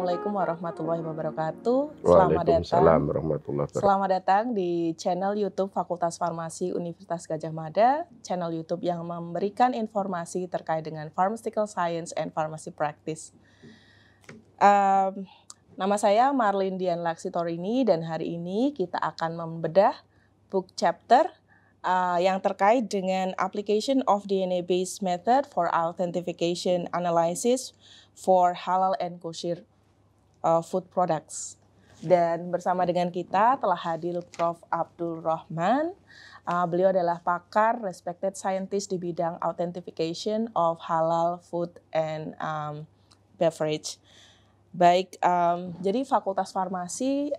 Assalamualaikum warahmatullahi wabarakatuh. Waalaikumsalam warahmatullahi wabarakatuh. Selamat datang di channel YouTube Fakultas Farmasi Universitas Gadjah Mada, channel YouTube yang memberikan informasi terkait dengan Pharmaceutical Science and Pharmacy Practice. Nama saya Marlin Dian Laksitorini dan hari ini kita akan membedah book chapter yang terkait dengan application of DNA-based method for authentication analysis for halal and kosher food products. Dan bersama dengan kita telah hadir Prof. Abdul Rahman. Beliau adalah pakar, respected scientist di bidang authentication of halal food and beverage. Baik, jadi Fakultas Farmasi,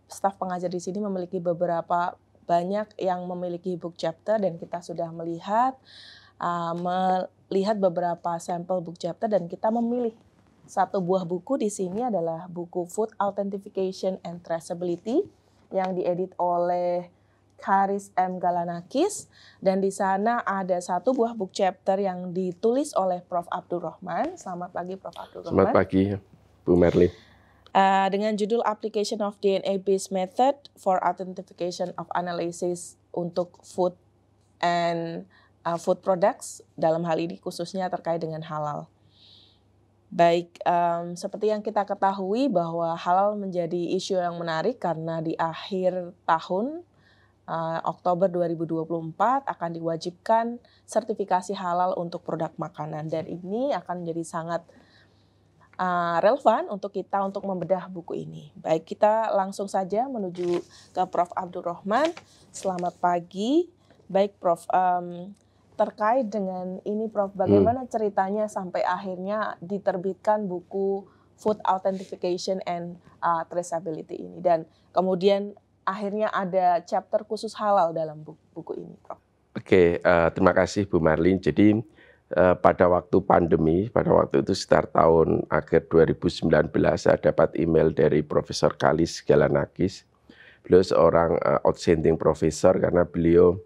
staf pengajar di sini memiliki banyak yang memiliki book chapter dan kita sudah melihat beberapa sampel book chapter dan kita memilih satu buah buku di sini adalah buku Food Authentication and Traceability yang diedit oleh Karis M. Galanakis dan di sana ada satu buah book chapter yang ditulis oleh Prof. Abdul Rahman. Selamat pagi Prof. Abdul Rahman. Selamat pagi Bu Merlin. Dengan judul Application of DNA-based Method for Authentication of Analysis untuk food and food products, dalam hal ini khususnya terkait dengan halal. Baik, seperti yang kita ketahui bahwa halal menjadi isu yang menarik karena di akhir tahun Oktober 2024 akan diwajibkan sertifikasi halal untuk produk makanan dan ini akan menjadi sangat relevan untuk kita untuk membedah buku ini. Baik, kita langsung saja menuju ke Prof. Abdul Rahman. Selamat pagi. Baik Prof, terkait dengan ini Prof, bagaimana ceritanya sampai akhirnya diterbitkan buku Food Authentication and Traceability ini dan kemudian akhirnya ada chapter khusus halal dalam buku ini Prof. Oke, terima kasih Bu Marlin. Jadi pada waktu pandemi, pada waktu itu sekitar tahun akhir 2019, saya dapat email dari Profesor Kalis Galanakis. Beliau seorang outstanding profesor karena beliau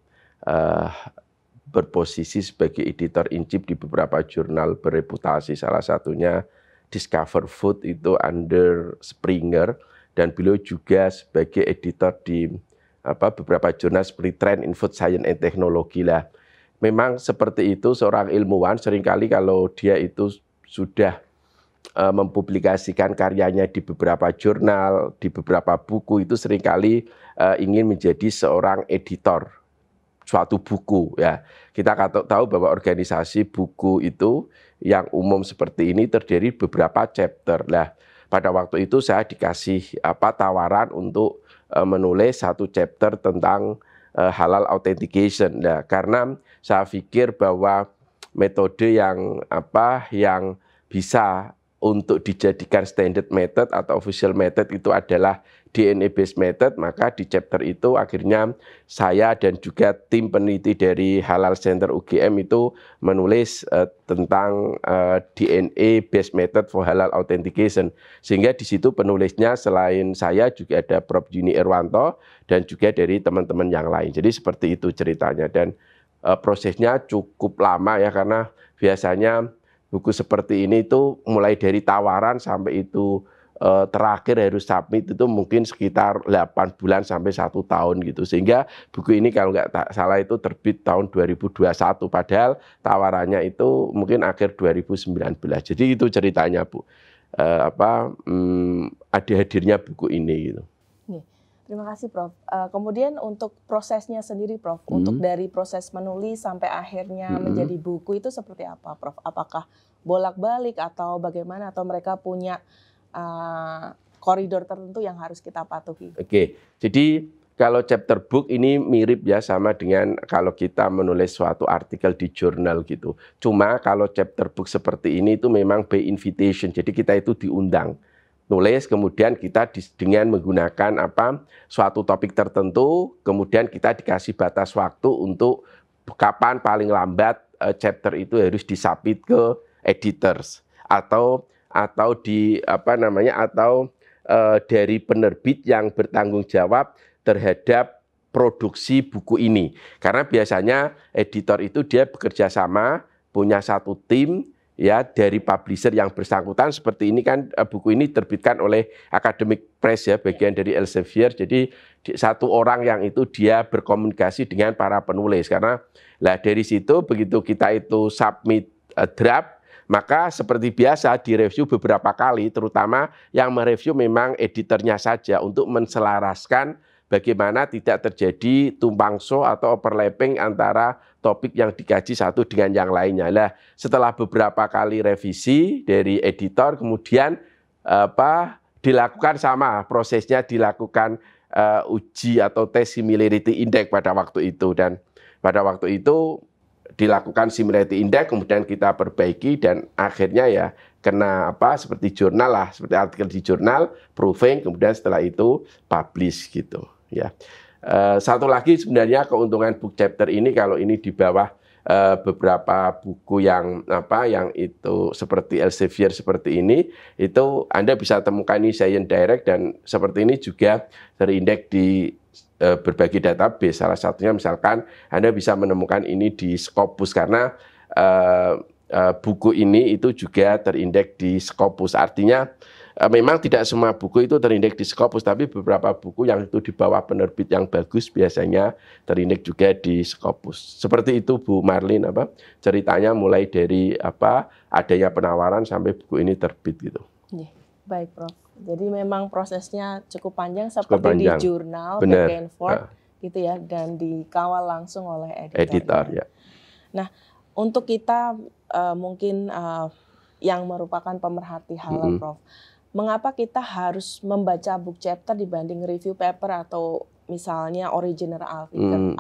berposisi sebagai editor in chief di beberapa jurnal bereputasi, salah satunya Discover Food itu under Springer, dan beliau juga sebagai editor di beberapa jurnal seperti Trend in Food Science and Technology lah. Memang seperti itu seorang ilmuwan seringkali kalau dia itu sudah mempublikasikan karyanya di beberapa jurnal, di beberapa buku itu seringkali ingin menjadi seorang editor suatu buku ya. Kita tahu bahwa organisasi buku itu yang umum seperti ini terdiri beberapa chapter. Lah, pada waktu itu saya dikasih tawaran untuk menulis satu chapter tentang halal authentication. Nah, karena saya pikir bahwa metode yang bisa untuk dijadikan standard method atau official method itu adalah DNA based method, maka di chapter itu akhirnya saya dan juga tim peneliti dari Halal Center UGM itu menulis tentang DNA based method for halal authentication. Sehingga di situ penulisnya selain saya juga ada Prof. Yuni Irwanto dan juga dari teman-teman yang lain. Jadi seperti itu ceritanya dan prosesnya cukup lama ya karena biasanya buku seperti ini itu mulai dari tawaran sampai itu terakhir harus submit itu mungkin sekitar 8 bulan sampai 1 tahun gitu. Sehingga buku ini kalau nggak salah itu terbit tahun 2021 padahal tawarannya itu mungkin akhir 2019. Jadi itu ceritanya Bu. Ada hadirnya buku ini gitu. Terima kasih Prof. Kemudian untuk prosesnya sendiri Prof, untuk dari proses menulis sampai akhirnya menjadi buku itu seperti apa Prof? Apakah bolak-balik atau bagaimana atau mereka punya koridor tertentu yang harus kita patuhi? Oke, jadi kalau chapter book ini mirip ya sama dengan kalau kita menulis suatu artikel di jurnal gitu. Cuma kalau chapter book seperti ini itu memang by invitation, jadi kita itu diundang. Nulis, kemudian kita dengan menggunakan suatu topik tertentu, kemudian kita dikasih batas waktu untuk kapan paling lambat chapter itu harus disubmit ke editors atau dari penerbit yang bertanggung jawab terhadap produksi buku ini. Karena biasanya editor itu dia bekerja sama, punya satu tim ya dari publisher yang bersangkutan. Seperti ini kan buku ini terbitkan oleh Academic Press ya, bagian dari Elsevier. Jadi satu orang yang itu dia berkomunikasi dengan para penulis, karena lah dari situ begitu kita itu submit draft, maka seperti biasa direview beberapa kali, terutama yang mereview memang editornya saja untuk menselaraskan bagaimana tidak terjadi tumpang so atau overlapping antara topik yang dikaji satu dengan yang lainnya. Nah, setelah beberapa kali revisi dari editor, kemudian dilakukan sama prosesnya, dilakukan uji atau tes similarity index pada waktu itu, dan pada waktu itu dilakukan similarity index, kemudian kita perbaiki dan akhirnya ya kena seperti jurnal lah, seperti artikel di jurnal, proofing, kemudian setelah itu publish gitu ya. Satu lagi sebenarnya keuntungan book chapter ini, kalau ini di bawah beberapa buku yang yang itu seperti Elsevier seperti ini, itu Anda bisa temukan ini Science Direct, dan seperti ini juga terindeks di berbagai database. Salah satunya misalkan Anda bisa menemukan ini di Scopus, karena buku ini itu juga terindeks di Scopus. Artinya memang tidak semua buku itu terindeks di Scopus, tapi beberapa buku yang itu di bawah penerbit yang bagus biasanya terindeks juga di Scopus. Seperti itu Bu Marlin, ceritanya mulai dari adanya penawaran sampai buku ini terbit gitu. Baik Prof. Jadi memang prosesnya cukup panjang seperti di jurnal, back and forth gitu ya, dan dikawal langsung oleh editor ya. Nah, untuk kita mungkin yang merupakan pemerhati halal Prof, mengapa kita harus membaca book chapter dibanding review paper atau misalnya original artikel?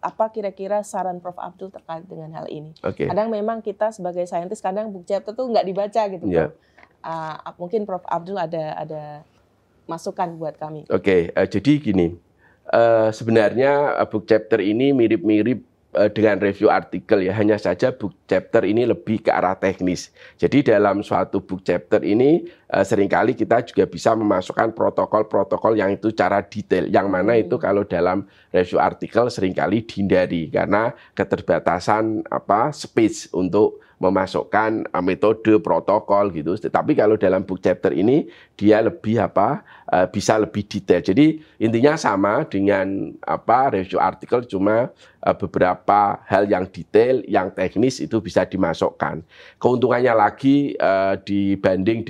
Apa kira-kira saran Prof Abdul terkait dengan hal ini? Kadang memang kita sebagai saintis kadang book chapter tuh nggak dibaca gitu Prof. Mungkin Prof Abdul ada masukan buat kami. Jadi gini, sebenarnya book chapter ini mirip-mirip dengan review artikel ya, hanya saja book chapter ini lebih ke arah teknis. Jadi dalam suatu book chapter ini seringkali kita juga bisa memasukkan protokol-protokol yang itu cara detail, yang mana itu kalau dalam review artikel seringkali dihindari karena keterbatasan space untuk memasukkan metode protokol gitu. Tapi kalau dalam book chapter ini dia lebih bisa lebih detail. Jadi intinya sama dengan review artikel, cuma beberapa hal yang detail, yang teknis itu bisa dimasukkan. Keuntungannya lagi dibanding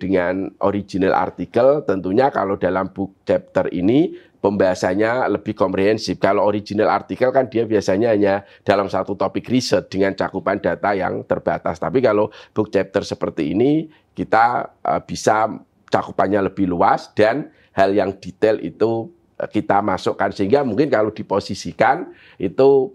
dengan original artikel, tentunya kalau dalam book chapter ini pembahasannya lebih komprehensif. Kalau original artikel kan dia biasanya hanya dalam satu topik riset dengan cakupan data yang terbatas. Tapi kalau book chapter seperti ini kita bisa cakupannya lebih luas dan hal yang detail itu kita masukkan, sehingga mungkin kalau diposisikan itu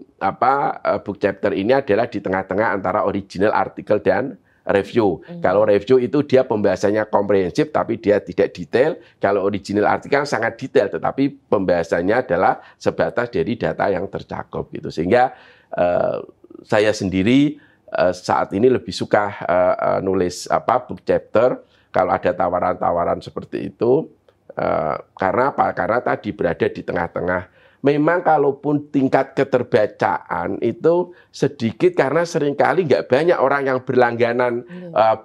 book chapter ini adalah di tengah-tengah antara original artikel dan review. Kalau review itu dia pembahasannya komprehensif tapi dia tidak detail. Kalau original artikel sangat detail tetapi pembahasannya adalah sebatas dari data yang tercakup gitu. Sehingga saya sendiri saat ini lebih suka nulis book chapter kalau ada tawaran-tawaran seperti itu. Karena apa? Karena tadi berada di tengah-tengah. Memang kalaupun tingkat keterbacaan itu sedikit karena seringkali nggak banyak orang yang berlangganan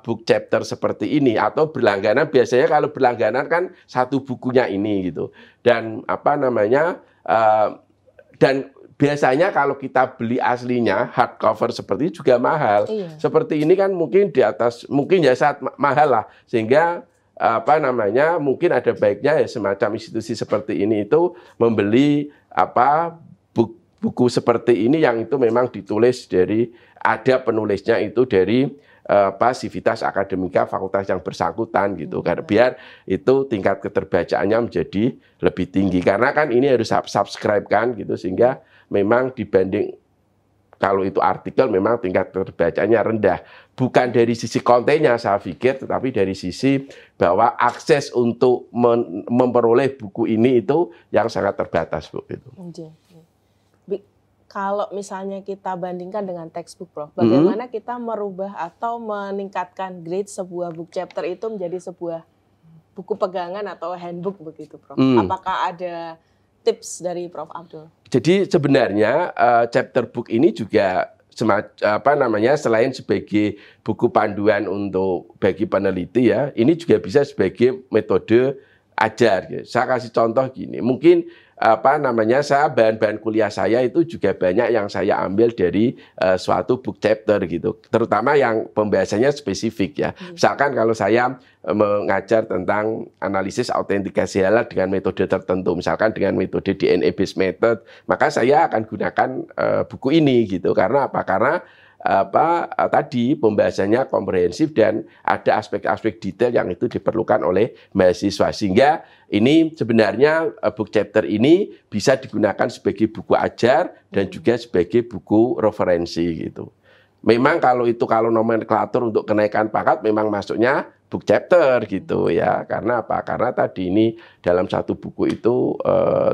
book chapter seperti ini, atau berlangganan biasanya kalau berlangganan kan satu bukunya ini gitu. Dan dan biasanya kalau kita beli aslinya hardcover seperti ini juga mahal. Seperti ini kan mungkin di atas, mungkin ya saat mahal lah, sehingga mungkin ada baiknya ya semacam institusi seperti ini itu membeli buku seperti ini yang itu memang ditulis dari ada penulisnya itu dari Civitas Akademika fakultas yang bersangkutan gitu, karena biar itu tingkat keterbacaannya menjadi lebih tinggi, karena kan ini harus subscribe kan gitu, sehingga memang dibanding kalau itu artikel memang tingkat keterbacaannya rendah. Bukan dari sisi kontennya saya pikir, tetapi dari sisi bahwa akses untuk memperoleh buku ini itu yang sangat terbatas, Bu. Itu. Kalau misalnya kita bandingkan dengan textbook, Prof, bagaimana kita merubah atau meningkatkan grade sebuah book chapter itu menjadi sebuah buku pegangan atau handbook begitu, Prof? Apakah ada tips dari Prof Abdul? Jadi sebenarnya chapter book ini juga selain sebagai buku panduan untuk bagi peneliti ya, ini juga bisa sebagai metode ajar. Saya kasih contoh gini, mungkin saya bahan-bahan kuliah saya itu juga banyak yang saya ambil dari suatu book chapter gitu, terutama yang pembahasannya spesifik ya. Misalkan kalau saya mengajar tentang analisis autentikasi halal dengan metode tertentu, misalkan dengan metode DNA based method, maka saya akan gunakan buku ini gitu. Karena apa? Karena tadi pembahasannya komprehensif dan ada aspek-aspek detail yang itu diperlukan oleh mahasiswa, sehingga ini sebenarnya book chapter ini bisa digunakan sebagai buku ajar dan juga sebagai buku referensi gitu. Memang kalau nomenklatur untuk kenaikan pangkat memang masuknya book chapter gitu ya. Karena apa? Karena tadi ini dalam satu buku itu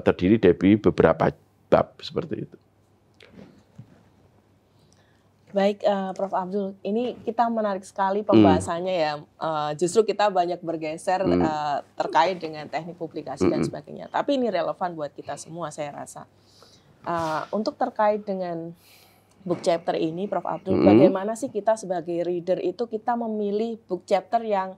terdiri dari beberapa bab seperti itu. Baik, Prof. Abdul, ini kita menarik sekali pembahasannya ya. Justru kita banyak bergeser terkait dengan teknik publikasi dan sebagainya. Tapi ini relevan buat kita semua, saya rasa. Untuk terkait dengan book chapter ini, Prof. Abdul, bagaimana sih kita sebagai reader itu kita memilih book chapter yang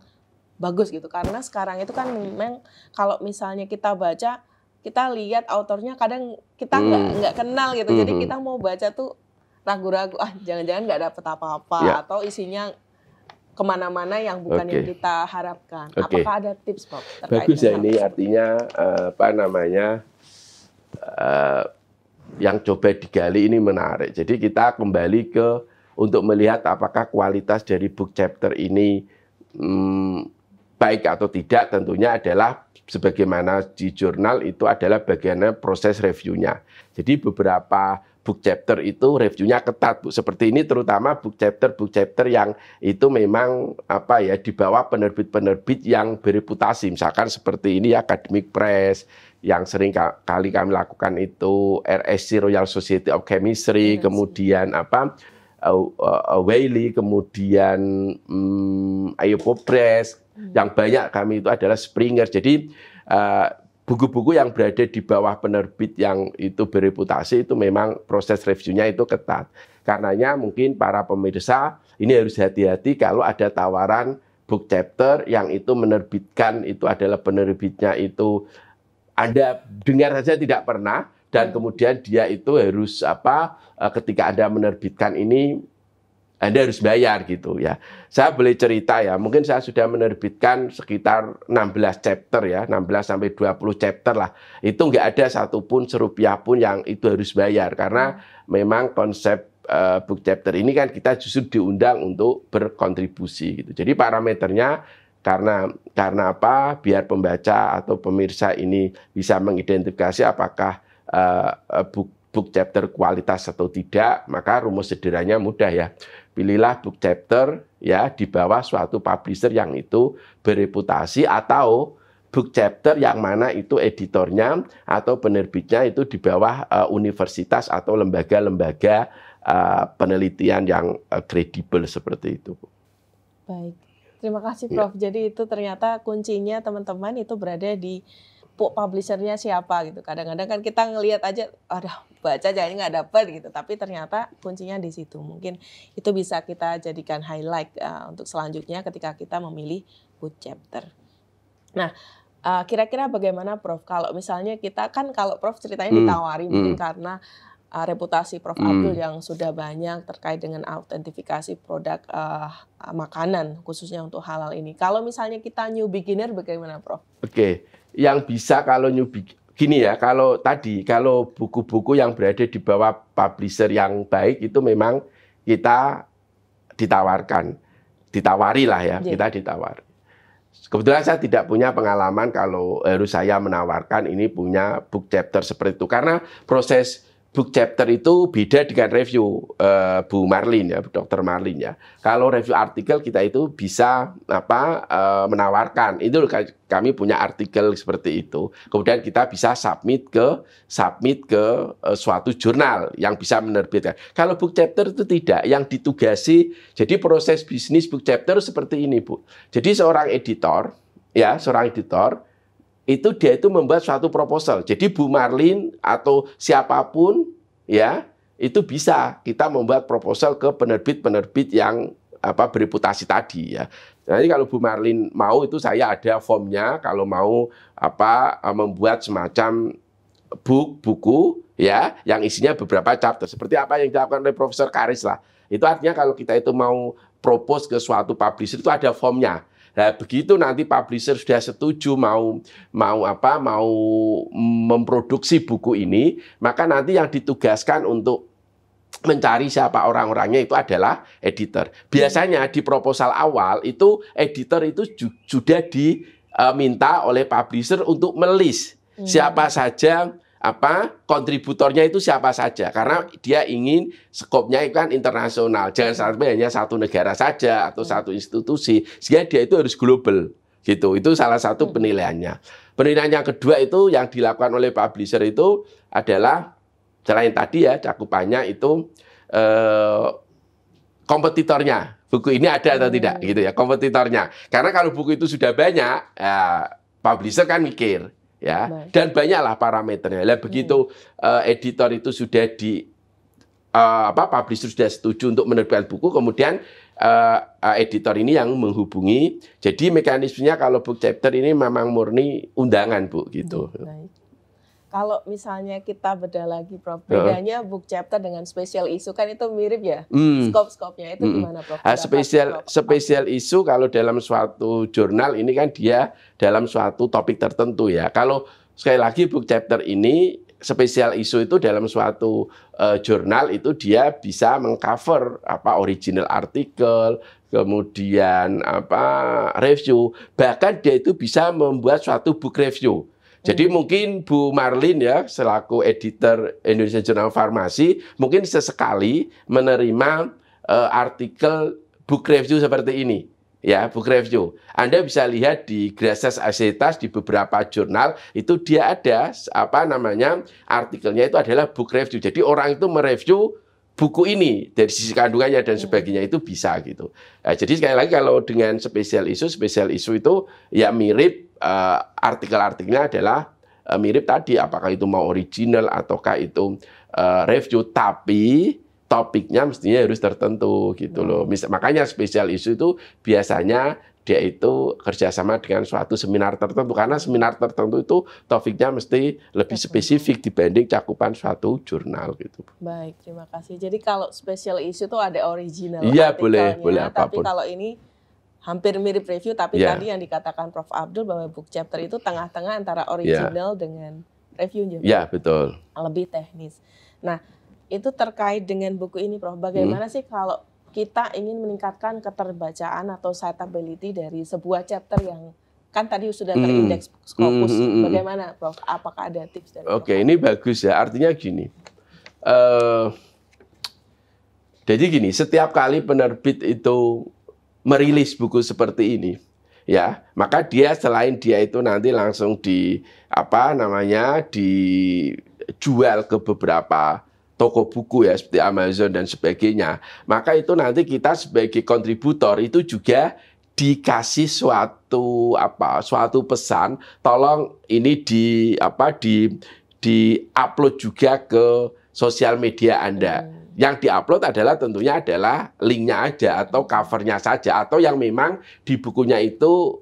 bagus gitu? Karena sekarang itu kan memang kalau misalnya kita baca, kita lihat autornya kadang kita nggak kenal gitu. Jadi kita mau baca tuh ragu-ragu, jangan-jangan nggak dapet apa-apa, atau isinya kemana-mana yang bukan yang kita harapkan. Apakah ada tips, Prof? Bagus ya ini, artinya yang coba digali ini menarik. Jadi kita kembali untuk melihat apakah kualitas dari book chapter ini baik atau tidak, tentunya adalah sebagaimana di jurnal itu adalah bagiannya proses reviewnya. Jadi beberapa book chapter itu reviewnya ketat, Bu. Seperti ini terutama book chapter yang itu memang di bawah penerbit-penerbit yang bereputasi. Misalkan seperti ini Academic Press, yang sering kali kami lakukan itu RSC, Royal Society of Chemistry, kemudian Wiley, kemudian Ayopo Press, yang banyak kami itu adalah Springer. Jadi buku-buku yang berada di bawah penerbit yang itu bereputasi itu memang proses reviewnya itu ketat. Karenanya mungkin para pemirsa ini harus hati-hati kalau ada tawaran book chapter yang itu menerbitkan itu adalah penerbitnya itu Anda dengar saja tidak pernah, dan kemudian dia itu harus ketika Anda menerbitkan ini Anda harus bayar gitu ya. Saya boleh cerita ya, mungkin saya sudah menerbitkan sekitar 16 chapter ya, 16 sampai 20 chapter lah. Itu nggak ada satupun serupiah pun yang itu harus bayar, karena memang konsep book chapter ini kan kita justru diundang untuk berkontribusi gitu. Jadi parameternya karena apa? Biar pembaca atau pemirsa ini bisa mengidentifikasi apakah book chapter kualitas atau tidak, maka rumus sederhananya mudah ya. Pilihlah book chapter ya di bawah suatu publisher yang itu bereputasi, atau book chapter yang mana itu editornya atau penerbitnya itu di bawah universitas atau lembaga-lembaga penelitian yang kredibel seperti itu. Baik, terima kasih Prof. Jadi itu ternyata kuncinya teman-teman itu berada di publishernya siapa gitu. Kadang-kadang kan kita ngelihat aja, baca jangan nggak dapet gitu. Tapi ternyata kuncinya di situ. Mungkin itu bisa kita jadikan highlight untuk selanjutnya ketika kita memilih book chapter. Nah, kira-kira bagaimana Prof? Kalau misalnya kita kan, kalau Prof ceritanya ditawari mungkin karena reputasi Prof Abdul yang sudah banyak terkait dengan autentifikasi produk makanan khususnya untuk halal ini. Kalau misalnya kita new beginner bagaimana Prof? Oke, yang bisa kalau gini ya, kalau buku-buku yang berada di bawah publisher yang baik itu memang kita ditawari lah ya, kita ditawar. Kebetulan saya tidak punya pengalaman kalau harus saya menawarkan ini punya book chapter seperti itu, karena proses book chapter itu beda dengan review Bu Marlin ya, Dr. Marlin ya. Kalau review artikel kita itu bisa menawarkan. Itu kami punya artikel seperti itu. Kemudian kita bisa submit ke suatu jurnal yang bisa menerbitkan. Kalau book chapter itu tidak, yang ditugasi. Jadi proses bisnis book chapter seperti ini, Bu. Jadi seorang editor itu dia itu membuat suatu proposal. Jadi Bu Marlin atau siapapun ya itu bisa kita membuat proposal ke penerbit-penerbit yang bereputasi tadi ya. Jadi kalau Bu Marlin mau, itu saya ada formnya kalau mau membuat semacam buku ya yang isinya beberapa chapter seperti apa yang dilakukan oleh Profesor Karis lah. Itu artinya kalau kita itu mau propose ke suatu publisher itu ada formnya. Nah, begitu nanti publisher sudah setuju mau memproduksi buku ini, maka nanti yang ditugaskan untuk mencari siapa orang-orangnya itu adalah editor. Biasanya di proposal awal itu editor itu sudah diminta oleh publisher untuk melis siapa saja kontributornya itu siapa saja, karena dia ingin skopnya itu kan internasional, jangan sampai hanya satu negara saja atau satu institusi, sehingga dia itu harus global gitu. Itu salah satu penilaiannya. Penilaian yang kedua itu yang dilakukan oleh publisher itu adalah selain tadi ya cakupannya itu kompetitornya, buku ini ada atau tidak gitu ya, kompetitornya. Karena kalau buku itu sudah banyak, publisher kan mikir ya, dan banyaklah parameternya. Lah begitu editor itu sudah publisher sudah setuju untuk menerbitkan buku, kemudian editor ini yang menghubungi. Jadi mekanismenya kalau book chapter ini memang murni undangan, Bu, gitu. Kalau misalnya kita bedah lagi, Prof, bedanya book chapter dengan special issue kan itu mirip ya, skop-skopnya itu gimana, Prof? Special issue kalau dalam suatu jurnal ini kan dia dalam suatu topik tertentu ya. Kalau sekali lagi book chapter ini special issue itu dalam suatu jurnal itu dia bisa mengcover original artikel, kemudian review, bahkan dia itu bisa membuat suatu book review. Jadi mungkin Bu Marlin ya selaku editor Indonesian Journal Farmasi mungkin sesekali menerima artikel book review seperti ini ya, book review. Anda bisa lihat di Grasses Acetas di beberapa jurnal itu dia ada artikelnya itu adalah book review. Jadi orang itu mereview buku ini dari sisi kandungannya dan sebagainya itu bisa gitu. Nah, jadi sekali lagi kalau dengan special issue itu ya mirip artikel-artikelnya adalah mirip tadi, apakah itu mau original ataukah itu review, tapi topiknya mestinya harus tertentu gitu loh. Makanya special issue itu biasanya dia itu kerjasama dengan suatu seminar tertentu, karena seminar tertentu itu topiknya mesti lebih spesifik dibanding cakupan suatu jurnal gitu. Baik, terima kasih. Jadi kalau special issue itu ada original iya, artikelnya, boleh tapi apapun. kalau ini hampir mirip review, tapi tadi yang dikatakan Prof Abdul bahwa book chapter itu tengah-tengah antara original dengan review. Iya, betul. Lebih teknis. Nah, itu terkait dengan buku ini, Prof. Bagaimana sih kalau kita ingin meningkatkan keterbacaan atau citability dari sebuah chapter yang kan tadi sudah terindeks Scopus. Bagaimana, Prof? Apakah ada tips dari Prof? Ini bagus ya. Artinya gini. Jadi gini, setiap kali penerbit itu merilis buku seperti ini, ya, maka dia selain dia itu nanti langsung dijual ke beberapa toko buku ya seperti Amazon dan sebagainya, maka itu nanti kita sebagai kontributor itu juga dikasih suatu pesan, tolong ini di-upload juga ke sosial media Anda. Yang diupload adalah tentunya adalah linknya aja atau covernya saja, atau yang memang di bukunya itu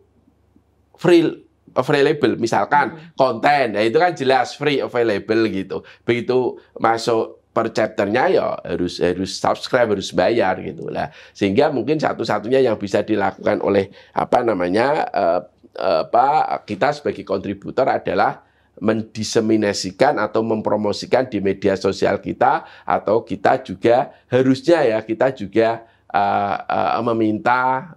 free available, misalkan konten, nah itu kan jelas free available gitu. Begitu masuk per chapternya ya harus subscribe, harus bayar gitu lah. Sehingga mungkin satu-satunya yang bisa dilakukan oleh kita sebagai kontributor adalah mendiseminasikan atau mempromosikan di media sosial kita, atau kita juga harusnya ya kita juga meminta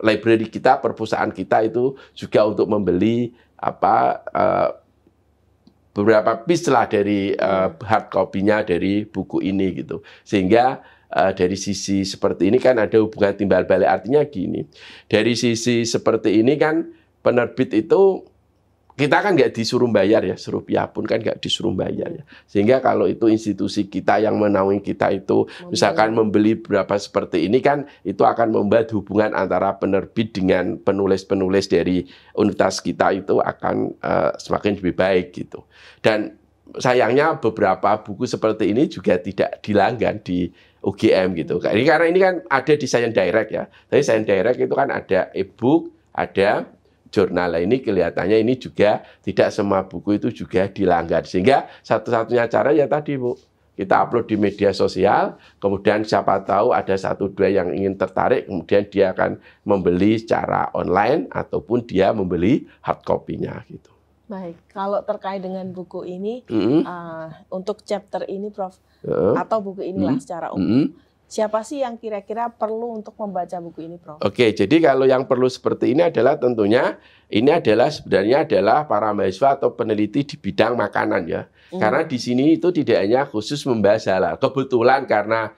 library kita, perpustakaan kita itu juga untuk membeli beberapa piece lah dari hard copy-nya dari buku ini gitu. Sehingga dari sisi seperti ini kan ada hubungan timbal balik, artinya gini. Dari sisi seperti ini kan penerbit itu kita kan nggak disuruh bayar ya, serupiah pun kan nggak disuruh bayar ya. Sehingga kalau itu institusi kita yang menaungi kita itu misalkan membeli berapa seperti ini kan, itu akan membuat hubungan antara penerbit dengan penulis-penulis dari universitas kita itu akan semakin lebih baik gitu. Dan sayangnya beberapa buku seperti ini juga tidak dilanggan di UGM gitu. Karena ini kan ada di Science Direct ya. Tapi Science Direct itu kan ada e-book, ada jurnal. Ini kelihatannya ini juga tidak semua buku itu juga dilanggar. Sehingga satu-satunya cara ya tadi Bu, kita upload di media sosial, kemudian siapa tahu ada 1-2 yang ingin tertarik, kemudian dia akan membeli secara online ataupun dia membeli hard copy-nya gitu. Baik, kalau terkait dengan buku ini, untuk chapter ini Prof, atau buku inilah secara umum, siapa sih yang kira-kira perlu untuk membaca buku ini, Prof? Oke, jadi kalau yang perlu seperti ini adalah tentunya ini adalah sebenarnya adalah para mahasiswa atau peneliti di bidang makanan ya. Karena di sini itu tidak hanya khusus membahas halal. Kebetulan karena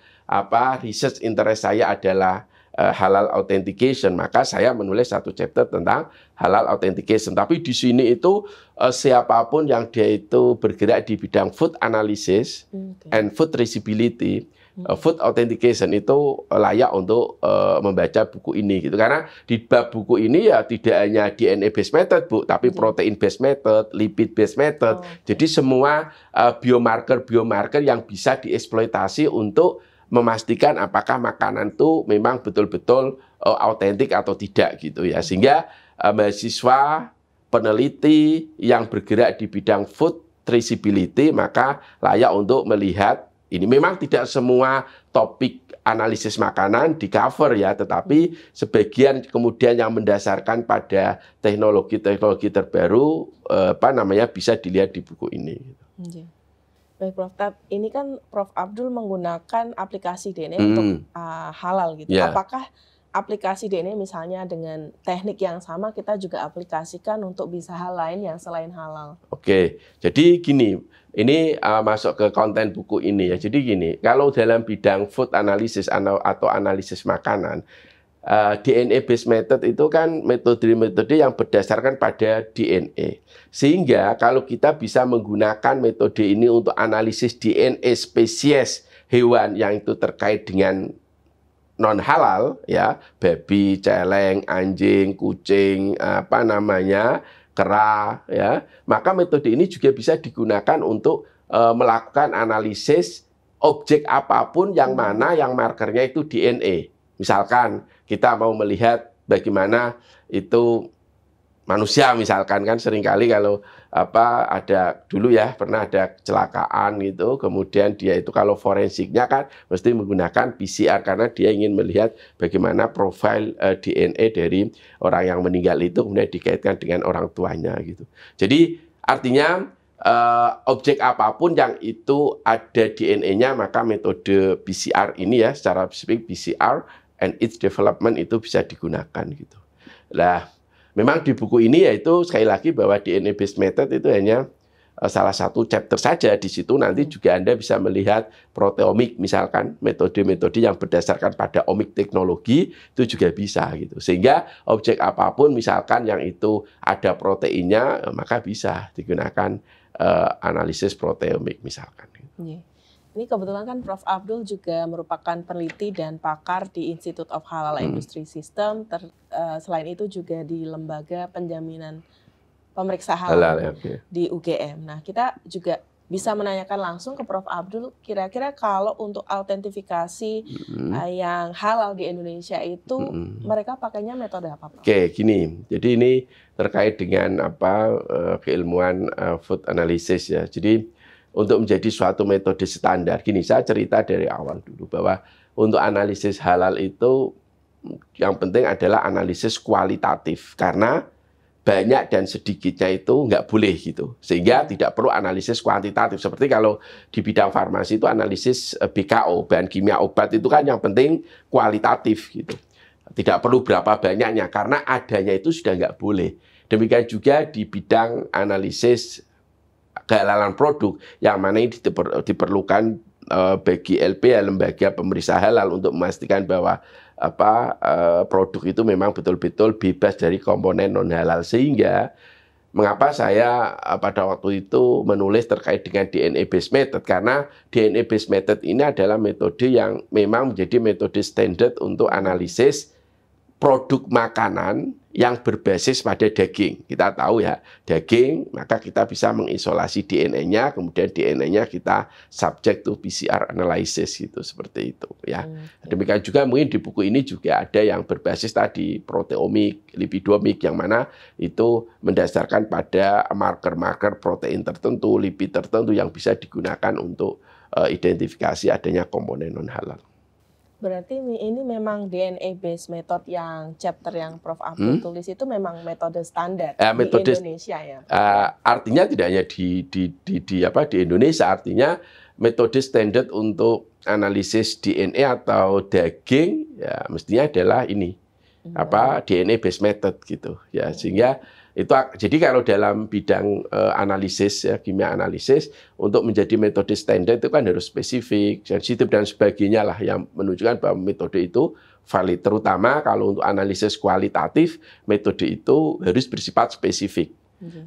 research interest saya adalah halal authentication, maka saya menulis satu chapter tentang halal authentication. Tapi di sini itu siapapun yang dia itu bergerak di bidang food analysis and food traceability, food authentication itu layak untuk membaca buku ini gitu. Karena di bab buku ini ya tidak hanya DNA based method Bu, tapi protein based method, lipid based method. Jadi semua biomarker yang bisa dieksploitasi untuk memastikan apakah makanan itu memang betul-betul autentik atau tidak gitu ya. Sehingga mahasiswa, peneliti yang bergerak di bidang food traceability maka layak untuk melihat ini. Memang tidak semua topik analisis makanan di cover ya, tetapi sebagian kemudian yang mendasarkan pada teknologi-teknologi terbaru bisa dilihat di buku ini. Baik Prof, ini kan Prof Abdul menggunakan aplikasi DNA untuk halal gitu. Apakah aplikasi DNA misalnya dengan teknik yang sama kita juga aplikasikan untuk bisa hal lain yang selain halal? Oke, jadi gini, ini masuk ke konten buku ini ya. Jadi gini, kalau dalam bidang food analysis atau analisis makanan, DNA based method itu kan metode-metode yang berdasarkan pada DNA. Sehingga kalau kita bisa menggunakan metode ini untuk analisis DNA spesies hewan yang itu terkait dengan non halal ya, babi, celeng, anjing, kucing, kera ya, maka metode ini juga bisa digunakan untuk melakukan analisis objek apapun yang mana yang markernya itu DNA. Misalkan kita mau melihat bagaimana itu manusia misalkan kan seringkali kalau ada dulu ya pernah ada kecelakaan gitu, kemudian dia itu kalau forensiknya kan mesti menggunakan PCR karena dia ingin melihat bagaimana profil DNA dari orang yang meninggal itu kemudian dikaitkan dengan orang tuanya gitu. Jadi artinya objek apapun yang itu ada DNA-nya maka metode PCR ini ya secara spesifik PCR and its development itu bisa digunakan gitu. Nah, memang di buku ini yaitu sekali lagi bahwa DNA based method itu hanya salah satu chapter saja. Di situ nanti juga Anda bisa melihat proteomik misalkan, metode-metode yang berdasarkan pada omik teknologi itu juga bisa gitu. Sehingga objek apapun misalkan yang itu ada proteinnya maka bisa digunakan analisis proteomik misalkan. Ini kebetulan kan Prof Abdul juga merupakan peneliti dan pakar di Institute of Halal Industry System. Selain itu juga di Lembaga Penjaminan Pemeriksa Halal di UGM. Nah, kita juga bisa menanyakan langsung ke Prof Abdul, kira-kira kalau untuk autentifikasi yang halal di Indonesia itu mereka pakainya metode apa, Prof? Oke, gini. Jadi ini terkait dengan keilmuan food analysis ya. Jadi untuk menjadi suatu metode standar. Gini, saya cerita dari awal dulu bahwa untuk analisis halal itu yang penting adalah analisis kualitatif. Karena banyak dan sedikitnya itu nggak boleh gitu. Sehingga tidak perlu analisis kuantitatif. Seperti kalau di bidang farmasi itu analisis BKO, bahan kimia obat itu kan yang penting kualitatif gitu. Tidak perlu berapa banyaknya, karena adanya itu sudah nggak boleh. Demikian juga di bidang analisis kehalalan produk yang mana ini diperlukan bagi LPH, lembaga pemeriksa halal, untuk memastikan bahwa produk itu memang betul-betul bebas dari komponen non halal. Sehingga mengapa saya pada waktu itu menulis terkait dengan DNA based method, karena DNA based method ini adalah metode yang memang menjadi metode standar untuk analisis produk makanan yang berbasis pada daging. Kita tahu ya, daging, maka kita bisa mengisolasi DNA-nya, kemudian DNA-nya kita subject to PCR analysis gitu, seperti itu ya. Demikian juga mungkin di buku ini juga ada yang berbasis tadi proteomik, lipidomik, yang mana itu mendasarkan pada marker-marker protein tertentu, lipid tertentu yang bisa digunakan untuk identifikasi adanya komponen non halal. Berarti ini memang DNA based method yang chapter yang Prof. Abdul tulis itu memang metode standar metode, di Indonesia ya. Artinya tidak hanya di Indonesia, artinya metode standar untuk analisis DNA atau daging ya mestinya adalah ini DNA based method gitu ya, sehingga itu jadi kalau dalam bidang analisis ya, kimia analisis, untuk menjadi metode standar itu kan harus spesifik, sensitif dan sebagainya lah, yang menunjukkan bahwa metode itu valid. Terutama kalau untuk analisis kualitatif, metode itu harus bersifat spesifik.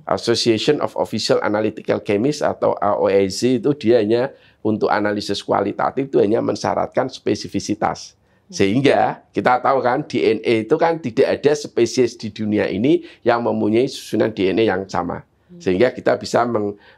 Association of Official Analytical Chemists atau AOAC itu dia hanya untuk analisis kualitatif itu hanya mensyaratkan spesifisitas. Sehingga kita tahu kan DNA itu kan tidak ada spesies di dunia ini yang mempunyai susunan DNA yang sama. Sehingga kita bisa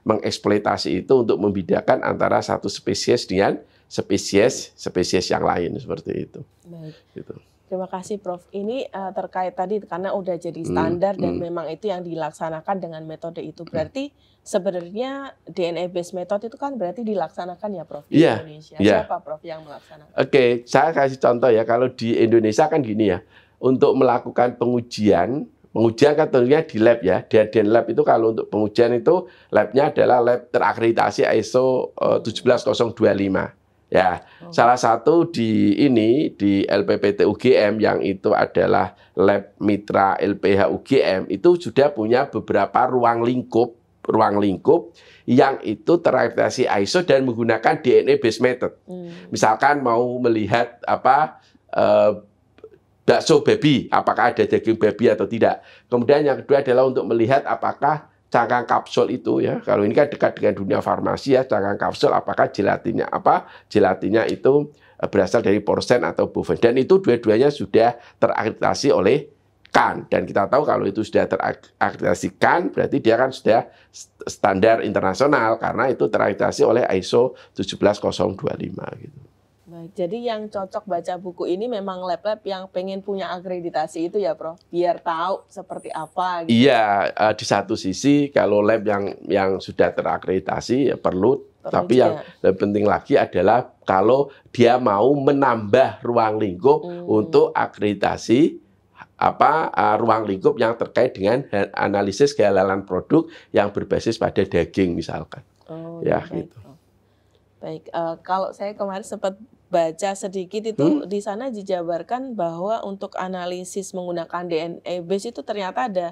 mengeksploitasi itu untuk membedakan antara satu spesies dengan spesies yang lain, seperti itu. Baik. Gitu. Terima kasih Prof. Ini terkait tadi karena udah jadi standar dan memang itu yang dilaksanakan dengan metode itu. Berarti sebenarnya DNA based method itu kan berarti dilaksanakan ya Prof di Indonesia. Siapa Prof yang melaksanakan? Oke, saya kasih contoh ya. Kalau di Indonesia kan gini ya. Untuk melakukan pengujian kan tentunya di lab ya. Di lab itu kalau untuk pengujian itu labnya adalah lab terakreditasi ISO 17025. Ya, salah satu di LPPT UGM yang itu adalah lab mitra LPH UGM itu sudah punya beberapa ruang lingkup yang itu terakreditasi ISO dan menggunakan DNA based method. Misalkan mau melihat bakso babi, apakah ada daging babi atau tidak. Kemudian yang kedua adalah untuk melihat apakah cangkang kapsul itu ya, kalau ini kan dekat dengan dunia farmasi ya, cangkang kapsul apakah gelatinnya itu berasal dari porcine atau bovine, dan itu dua-duanya sudah terakreditasi oleh CAN, dan kita tahu kalau itu sudah terakreditasi CAN berarti dia kan sudah standar internasional karena itu terakreditasi oleh ISO 17025 gitu. Baik, jadi yang cocok baca buku ini memang lab-lab yang pengen punya akreditasi itu ya Prof, biar tahu seperti apa. Gitu. Iya, di satu sisi kalau lab yang sudah terakreditasi ya perlu tapi yang lebih penting lagi adalah kalau dia mau menambah ruang lingkup untuk akreditasi ruang lingkup yang terkait dengan analisis kehalalan produk yang berbasis pada daging misalkan. Ya, baik, gitu. Baik, kalau saya kemarin sempat baca sedikit itu di sana dijabarkan bahwa untuk analisis menggunakan DNA base itu ternyata ada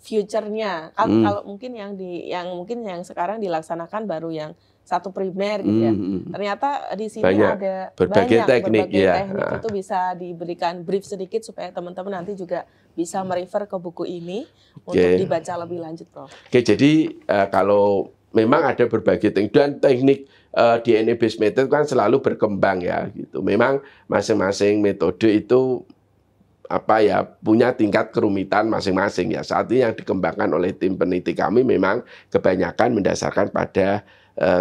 future-nya. Kalau mungkin yang sekarang dilaksanakan baru yang satu primer gitu ya. Ternyata di sini ada berbagai teknik itu bisa diberikan brief sedikit supaya teman-teman nanti juga bisa merefer ke buku ini untuk dibaca lebih lanjut, Prof. Oke, jadi kalau memang ada berbagai teknik dan teknik DNA based method kan selalu berkembang ya gitu. Memang masing-masing metode itu punya tingkat kerumitan masing-masing ya. Saat ini yang dikembangkan oleh tim peneliti kami memang kebanyakan mendasarkan pada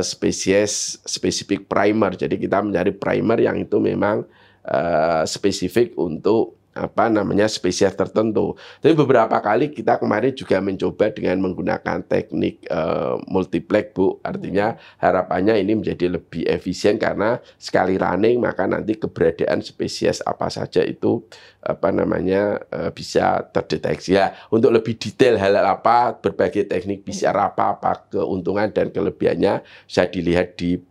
spesifik primer. Jadi kita mencari primer yang itu memang spesifik untuk spesies tertentu. Tapi beberapa kali kita kemarin juga mencoba dengan menggunakan teknik multiplex, Bu. Artinya harapannya ini menjadi lebih efisien karena sekali running maka nanti keberadaan spesies apa saja itu bisa terdeteksi. Ya, untuk lebih detail hal berbagai teknik PCR apa keuntungan dan kelebihannya bisa dilihat di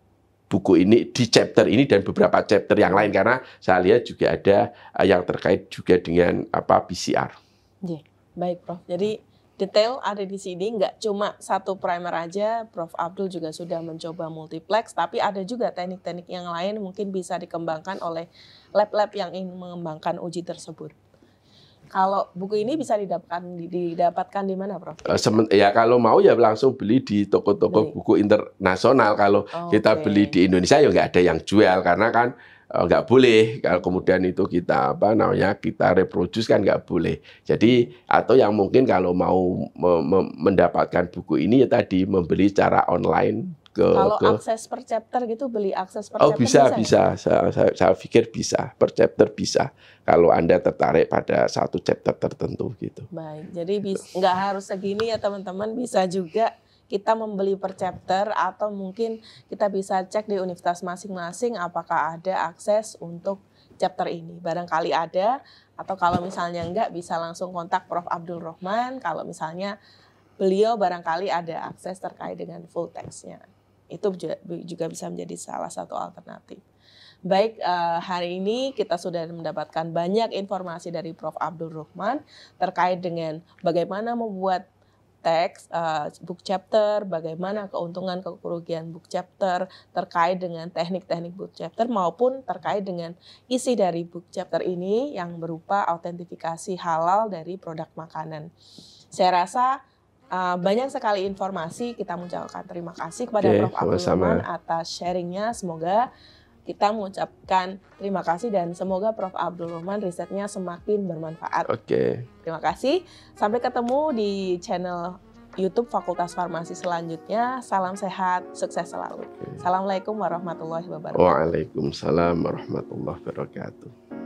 buku ini, di chapter ini dan beberapa chapter yang lain, karena saya lihat juga ada yang terkait juga dengan PCR. Baik, Prof. Jadi detail ada di sini, nggak cuma satu primer aja. Prof. Abdul juga sudah mencoba multiplex, tapi ada juga teknik-teknik yang lain mungkin bisa dikembangkan oleh lab-lab yang ingin mengembangkan uji tersebut. Kalau buku ini bisa didapatkan di mana, Prof? Ya kalau mau ya langsung beli di toko-toko buku internasional. Kalau kita beli di Indonesia ya nggak ada yang jual karena kan nggak boleh kalau kemudian itu kita kita reproduce kan nggak boleh. Jadi atau yang mungkin kalau mau mendapatkan buku ini ya tadi membeli secara online Kalau ke akses per chapter gitu, beli akses per oh chapter bisa nggak? saya pikir bisa per chapter bisa kalau Anda tertarik pada satu chapter tertentu gitu. Baik, jadi nggak harus segini ya teman-teman, bisa juga kita membeli per chapter atau mungkin kita bisa cek di universitas masing-masing apakah ada akses untuk chapter ini. Barangkali ada, atau kalau misalnya enggak bisa langsung kontak Prof. Abdul Rohman kalau misalnya beliau barangkali ada akses terkait dengan full text-nya. Itu juga bisa menjadi salah satu alternatif. Baik, hari ini kita sudah mendapatkan banyak informasi dari Prof. Abdul Rohman terkait dengan bagaimana membuat teks book chapter, bagaimana keuntungan kerugian book chapter, terkait dengan teknik-teknik book chapter maupun terkait dengan isi dari book chapter ini yang berupa autentifikasi halal dari produk makanan. Saya rasa banyak sekali informasi. Kita mengucapkan terima kasih kepada Prof. Abdul Rohman atas sharingnya. Semoga kita mengucapkan terima kasih dan semoga Prof. Abdul Rohman risetnya semakin bermanfaat. Terima kasih. Sampai ketemu di channel YouTube Fakultas Farmasi selanjutnya. Salam sehat, sukses selalu. Assalamualaikum warahmatullahi wabarakatuh. Waalaikumsalam warahmatullahi wabarakatuh.